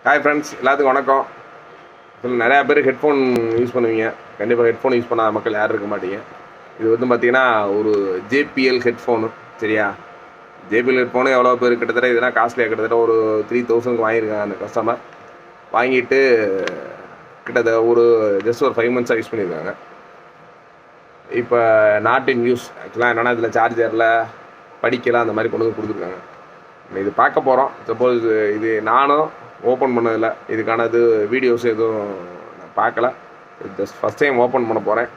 Hi friends, எல்லாத்துக்கும் வணக்கம். நிறையா பேர் ஹெட்ஃபோன் யூஸ் பண்ணுவீங்க. கண்டிப்பாக ஹெட்ஃபோன் யூஸ் பண்ணாத மக்கள் யாரும் இருக்க மாட்டீங்க. இது வந்து பார்த்தீங்கன்னா ஒரு ஜேபிஎல் ஹெட்ஃபோனு. சரியா? ஜேபிஎல் ஹெட்ஃபோனு எவ்வளோ பேர் கிட்டத்தட்ட இதெல்லாம் காஸ்ட்லியாக கிட்டத்தட்ட ஒரு 3000 வாங்கியிருக்காங்க அந்த கஸ்டமர். வாங்கிட்டு கிட்டத்தட்ட ஒரு ஜஸ்ட் ஒரு 5 months யூஸ் பண்ணியிருக்காங்க. இப்போ நாட் இன் யூஸ். ஆக்சுவலாக என்னென்னா இதில் சார்ஜரில் படிக்கலாம் அந்த மாதிரி கொண்டு வந்து கொடுத்துருக்காங்க. இது பார்க்க போகிறோம். சப்போஸ் இது நானும் ஓப்பன் பண்ணதில்லை, இதுக்கானது வீடியோஸ் எதுவும் நான் பார்க்கல. ஜஸ்ட் ஃபஸ்ட் டைம் ஓப்பன் பண்ண போகிறேன்.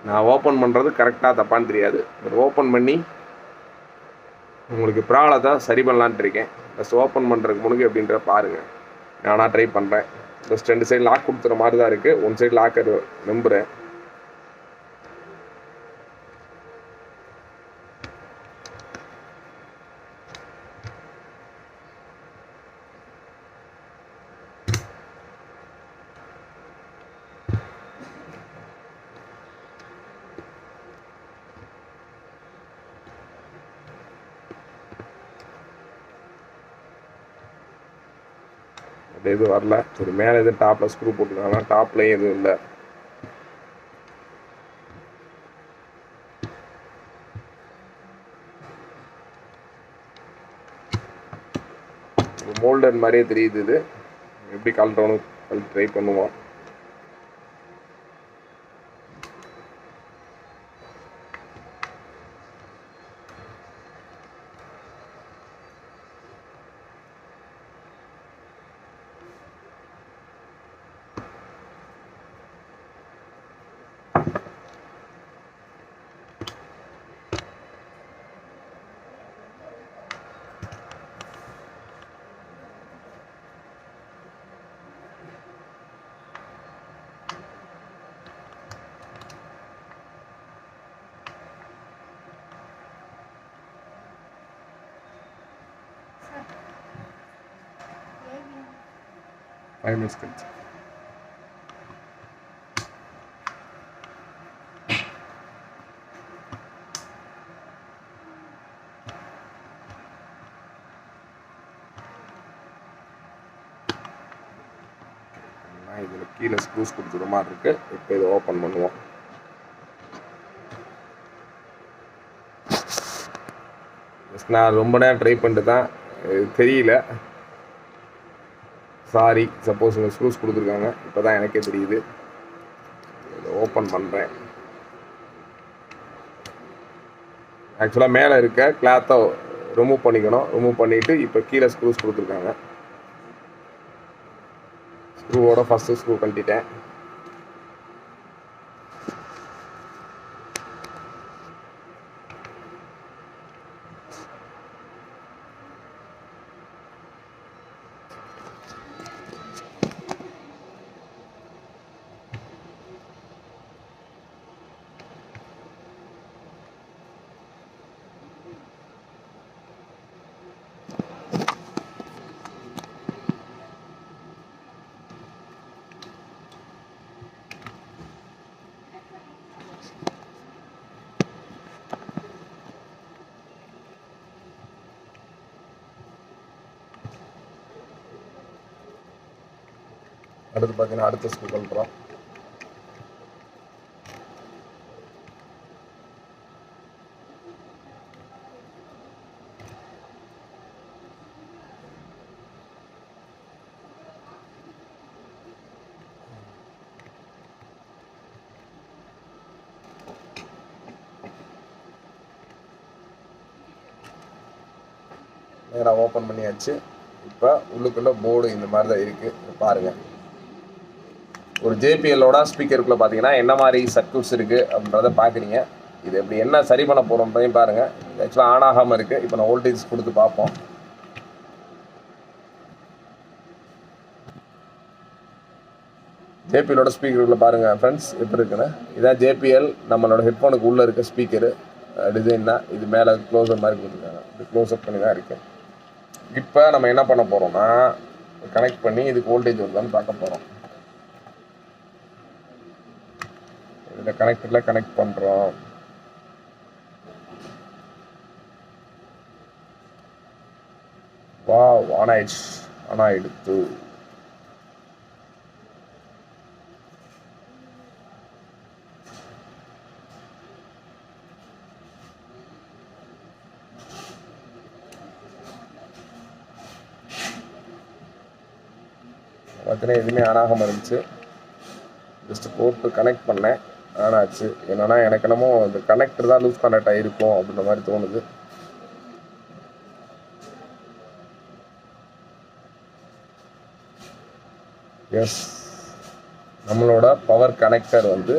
நான் ஓப்பன் பண்ணுறது கரெக்டாக தப்பான்னு தெரியாது, பட் ஓப்பன் பண்ணி உங்களுக்கு ப்ராப்ளத்தை சரி பண்ணலான்ட்டு இருக்கேன். ஜஸ்ட் ஓப்பன் பண்ணுறதுக்கு முன்னாடி எப்படின்ற பாருங்கள். நானாக ட்ரை பண்ணுறேன். ஜஸ்ட் 2 சைடு லாக் கொடுத்துற மாதிரி தான் இருக்குது. 1 சைடு லாக்கர் நம்புகிறேன். எதுவும் வரல. சரி, மேலே எதுவும் டாப்பில் ஸ்க்ரூ போட்டுருக்காங்க. டாப்லேயும் எதுவும் இல்லை. மோல்டர் மாதிரியே தெரியுது. இது எப்படி கழட்டணும் ட்ரை பண்ணுவோம். Five minutes கழிச்சு இதில் கீழே ஸ்க்ரூஸ் கொடுத்துற மாதிரி இருக்குது. இப்போ இதை ஓப்பன் பண்ணுவோம். நான் ரொம்ப நேரம் ட்ரை பண்ணிட்டு தான் தெரியல. சாரி. சப்போஸ் இந்த ஸ்க்ரூஸ் கொடுத்துருக்காங்க. இப்போ தான் எனக்கே தெரியுது. இதை ஓப்பன் பண்ணுறேன். ஆக்சுவலாக மேலே இருக்க கிளாத்தை ரிமூவ் பண்ணிக்கணும். ரிமூவ் பண்ணிவிட்டு இப்போ கீழே ஸ்க்ரூஸ் கொடுத்துருக்காங்க. ஸ்க்ரூவோட ஃபஸ்ட்டு ஸ்க்ரூ கழட்டிட்டேன். அடுத்து பார்த்தீங்கன்னா அடுத்த ஸ்க்ரூ கழட்டுறோம். நேராக ஓப்பன் பண்ணியாச்சு. இப்போ உள்ளுக்குள்ளே போர்டு இந்த மாதிரி தான் இருக்குது. பாருங்கள், ஒரு ஜேபிஎல்லோட ஸ்பீக்கருக்குள்ளே பார்த்தீங்கன்னா என்ன மாதிரி சர்க்யூட்ஸ் இருக்குது அப்படின்றத பார்க்குறீங்க. இது எப்படி என்ன சரி பண்ண போகிறோம்ன்றதையும் பாருங்கள். இது ஆக்சுவலாக ஆன் ஆகாமல் இருக்குது. இப்போ நான் வோல்டேஜ் கொடுத்து பார்ப்போம். ஜேபிஎல்லோட ஸ்பீக்கருக்குள்ளே பாருங்கள் ஃப்ரெண்ட்ஸ் எப்படி இருக்குன்னு. இதான் ஜேபிஎல் நம்மளோட ஹெட்ஃபோனுக்கு உள்ளே இருக்க ஸ்பீக்கரு டிசைன் தான். இது மேலே க்ளோஸர் மாதிரி கொடுத்துருக்காங்க. இது க்ளோஸ்அப் பண்ணி தான் இருக்குது. இப்போ நம்ம என்ன பண்ண போகிறோம்னா கனெக்ட் பண்ணி இதுக்கு வோல்டேஜ் வருதான்னு பார்க்க போகிறோம். இதில் கனெக்டரில் கனெக்ட் பண்ணுறோம். வாவ், ஆன் ஆயிடுச்சு. ஆனால் எடுத்து பார்த்தீங்கன்னா எதுவுமே ஆன் ஆகாமல் இருந்துச்சு. ஜஸ்ட் போட்டு கனெக்ட் பண்ணேன், ஆன் ஆச்சு. என்னென்னா எனக்கு என்னமோ இந்த கனெக்டர் தான் லூஸ் கனெக்ட் ஆகிருக்கும் அப்படின்ற மாதிரி தோணுது. எஸ், நம்மளோட பவர் கனெக்டர் வந்து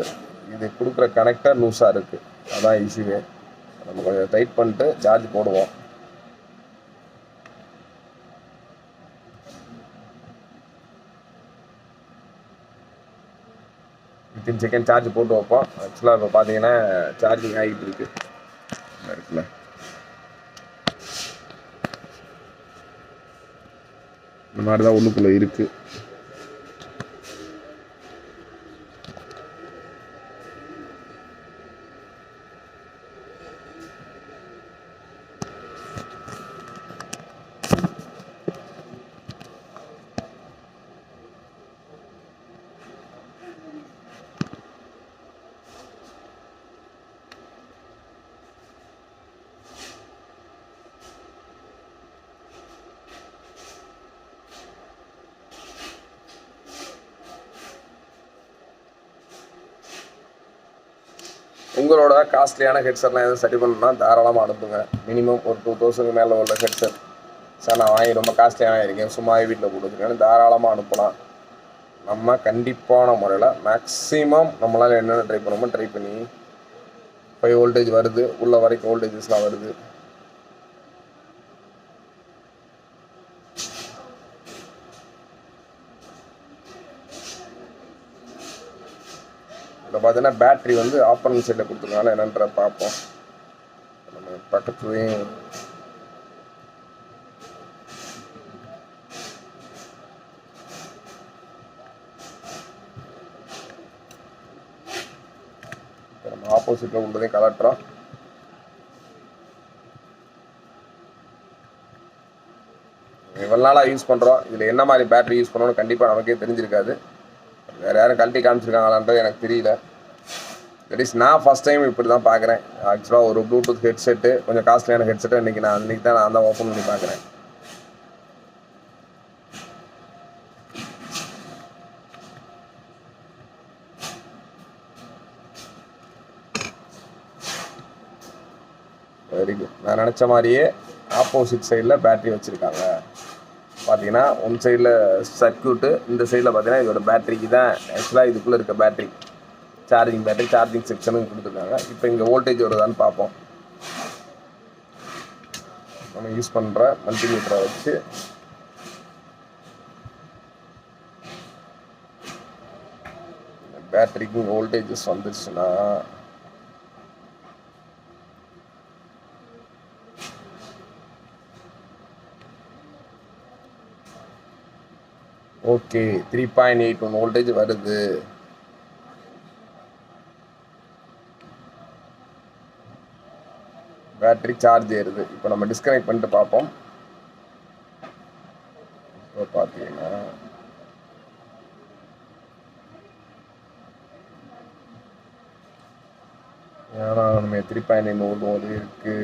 இது கொடுக்குற கனெக்டர் லூஸாக இருக்குது. அதான் இஷ்யூவே. நம்ம கொஞ்சம் டைட் பண்ணிட்டு சார்ஜ் போடுவோம். வித்தின் செகண்ட் சார்ஜ் போட்டு வைப்போம். ஆக்சுவலாக இப்போ பார்த்தீங்கன்னா சார்ஜிங் ஆகிட்டு இருக்குல்ல, இந்த மாதிரி தான் உள்ளுக்குள்ளே இருக்குது. உங்களோட காஸ்ட்லியான ஹெட்செட்லாம் எதுவும் சரி பண்ணணும்னா தாராளமாக அனுப்புங்க. மினிமம் ஒரு 2000 மேலே உள்ள ஹெட்செட். சார் நான் வாங்கி ரொம்ப காஸ்ட்லியாக இருக்கேன், சும்மாவே வீட்டில் போட்டுருக்கேன்னு தாராளமாக அனுப்பலாம். நம்ம கண்டிப்பான முறையில் மேக்ஸிமம் நம்மளால் என்னென்ன ட்ரை பண்ணணுமோ ட்ரை பண்ணி 5 வோல்டேஜ் வருது, உள்ள வரைக்கும் வோல்டேஜஸ்லாம் வருது. இப்போ பார்த்தீங்கன்னா பேட்ரி வந்து ஆப்பரன் சைடில் கொடுத்துருக்கனால என்னன்ற பார்ப்போம். நம்ம பக்கத்துலேயும் நம்ம ஆப்போசிட்டில் உள்ளதையும் கலட்டுறோம். இவ்வளோ நாளாக யூஸ் பண்ணுறோம், இதில் என்ன மாதிரி பேட்டரி யூஸ் பண்ணணும்னு கண்டிப்பாக நமக்கே தெரிஞ்சிருக்காது. வேறு யாரும் கழட்டி காமிச்சிருக்காங்களான்றது எனக்கு தெரியல. தட் நான் ஃபஸ்ட் டைம் இப்படி தான் பார்க்குறேன். ஆக்சுவலாக ஒரு ப்ளூடூத் ஹெட்செட்டு, கொஞ்சம் காஸ்ட்லியான ஹெட்செட்டு இன்றைக்கி தான் ஓப்பன் பண்ணி பார்க்குறேன். Very good. நான் நினச்ச மாதிரியே ஆப்போசிட் சைடில் பேட்ரி வச்சுருக்காங்க. பார்த்தீங்கன்னா ஒன் சைடில் சர்க்யூட்டு, இந்த சைடில் பார்த்தீங்கன்னா இதோட பேட்டரிக்கு தான் ஆக்சுவலாக இதுக்குள்ளே இருக்க பேட்டரி, சார்ஜிங் பேட்டரி, சார்ஜிங் செக்ஷனும் கொடுத்துருக்காங்க. இப்போ இங்கே வோல்டேஜ் வருதான்னு பார்ப்போம். நம்ம யூஸ் பண்ணுற மல்டிமீட்டரை வச்சு பேட்டரிக்கு வோல்டேஜஸ் வந்துருச்சுன்னா ஓகே 3.81 வோல்டேஜ் வருது. பேட்டரி சார்ஜ் ஏறுது. இப்போ நம்ம டிஸ்கனெக்ட் பண்ணிட்டு பார்ப்போம். இப்போ பார்த்தீங்கன்னா ஏன்னா நம்ம 3.9 வோல்ட் இருக்கு.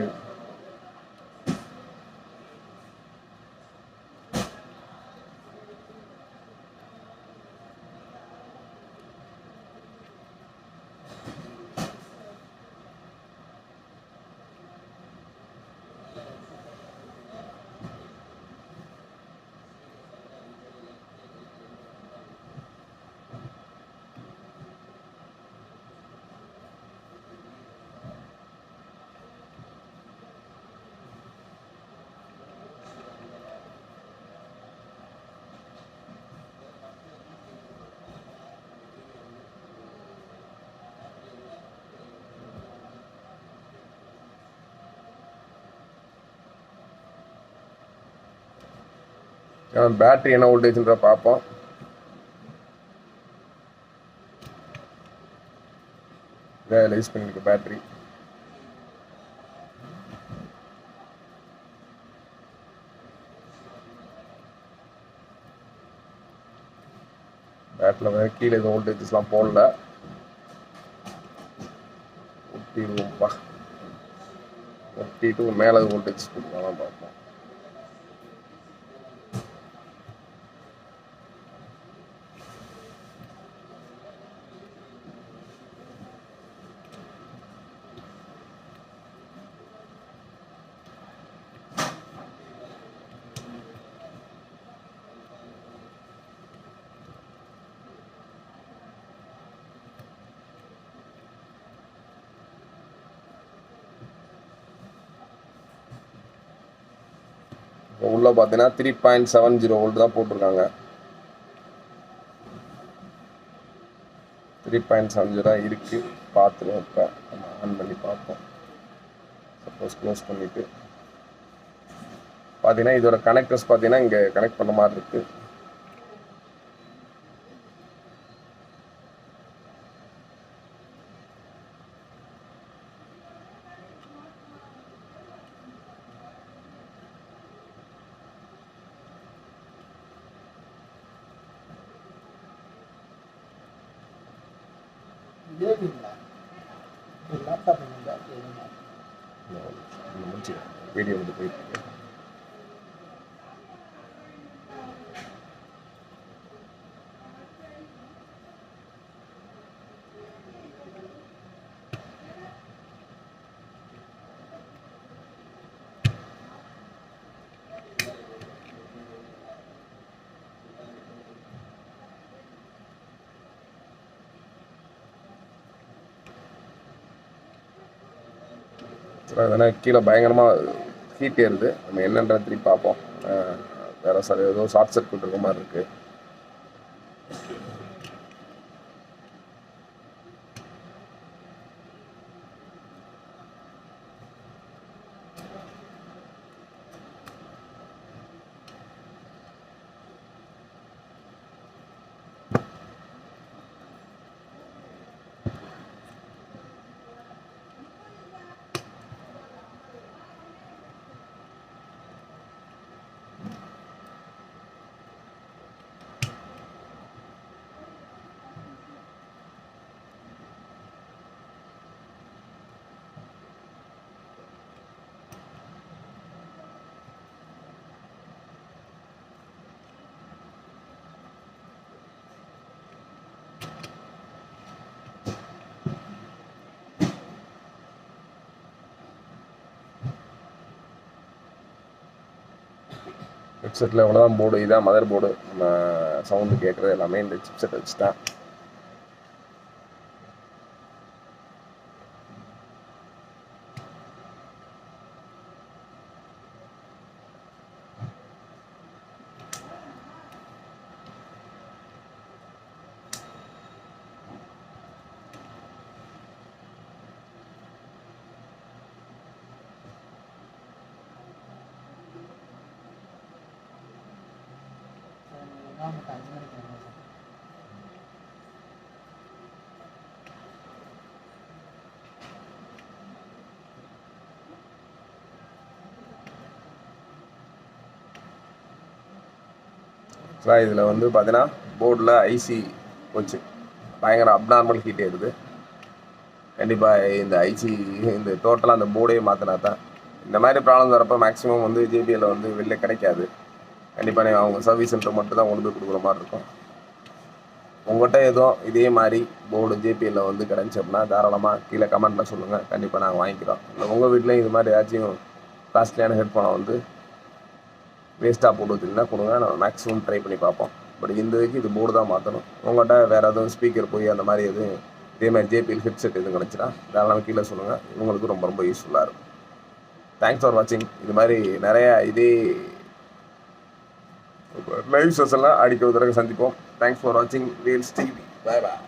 பேட்டரி என்ன வோல்டேஜ்ன்ற பார்ப்போம். இதை யூஸ் பண்ணிருக்கு பேட்டரி. பேட்டில் வேறு கீழே எதுவும் வோல்டேஜஸ்லாம் போடல. 42 மேலே வோல்டேஜ் கொடுக்கலாம் பார்ப்போம். உள்ளே பார்த்தீங்கன்னா 3.70 வோல்ட் தான் போட்டிருக்காங்க. 3.70 தான் இருக்குது. பார்த்துருவோம். இப்போ நம்ம ஆன் பண்ணி பார்ப்போம். சப்போஸ் க்ளோஸ் பண்ணிவிட்டு பார்த்தீங்கன்னா இதோட கனெக்டர்ஸ் பார்த்தீங்கன்னா இங்கே கனெக்ட் பண்ண மாதிரி இருக்குது. வீடியோ வந்து போயிட்டு அதனால் கீழே பயங்கரமாக ஹீட் ஏறுது. நம்ம என்னன்றதை திருப்பி பார்ப்போம். வேறு சார் ஏதோ ஷார்ட் சர்க்யூட் இருக்க மாதிரி இருக்குது. ஹெட்செட்டில் எவ்வளோதான் போர்டு, இதான் மதர் போர்டு. நம்ம சவுண்டு கேட்குறது எல்லாமே இந்த சிப்செட் வச்சு தான். இதில் வந்து பார்த்தீங்கன்னா போர்டில் ஐசி போச்சு. பயங்கர அப்நார்மல் ஹீட் ஏறுது. கண்டிப்பாக இந்த ஐசி இந்த டோட்டலாக அந்த போர்டே மாற்றினா தான் இந்த மாதிரி ப்ராப்ளம் வரப்போ மேக்ஸிமம் வந்து ஜேபிஎல்ல வந்து வெளில கிடைக்காது. கண்டிப்பாக நீங்கள் அவங்க சர்வீஸ் சென்டர் மட்டும் தான் கொண்டு போய் கொடுக்குற மாதிரி இருக்கும். உங்கள்கிட்ட எதுவும் இதே மாதிரி போர்டு ஜேபிஎல்ல வந்து கிடச்சி அப்படின்னா தாராளமாக கீழே கமெண்ட்டில் சொல்லுங்கள். கண்டிப்பாக நாங்கள் வாங்கிக்கிறோம். இல்லை உங்கள் வீட்லேயும் இது மாதிரி ஏதாச்சும் காஸ்ட்லியான ஹெட்ஃபோனை வந்து வேஸ்ட்டாக போட்டு வச்சுருந்தா கொடுங்க. நம்ம மேக்ஸிமம் ட்ரை பண்ணி பார்ப்போம். பட் இந்த இதுக்கு இது போர்டு தான் மாற்றணும். உங்கள்கிட்ட வேறு எதுவும் ஸ்பீக்கர் போய் அந்த மாதிரி எதுவும் இதே மாதிரி ஜேபிஎல் ஹெட்செட் எதுவும் கிடச்சினா தாராளமாக கீழே சொல்லுங்கள். இவங்களுக்கு ரொம்ப ரொம்ப யூஸ்ஃபுல்லாக இருக்கும். தேங்க்ஸ் ஃபார் வாட்சிங். இது மாதிரி நிறையா இதே லைவ் செஷன்லாம் அடிக்க ஒரு தடவை சந்திப்போம். தேங்க்ஸ் ஃபார் வாட்சிங் ரீல்ஸ் டிவி. பாய் பாய்.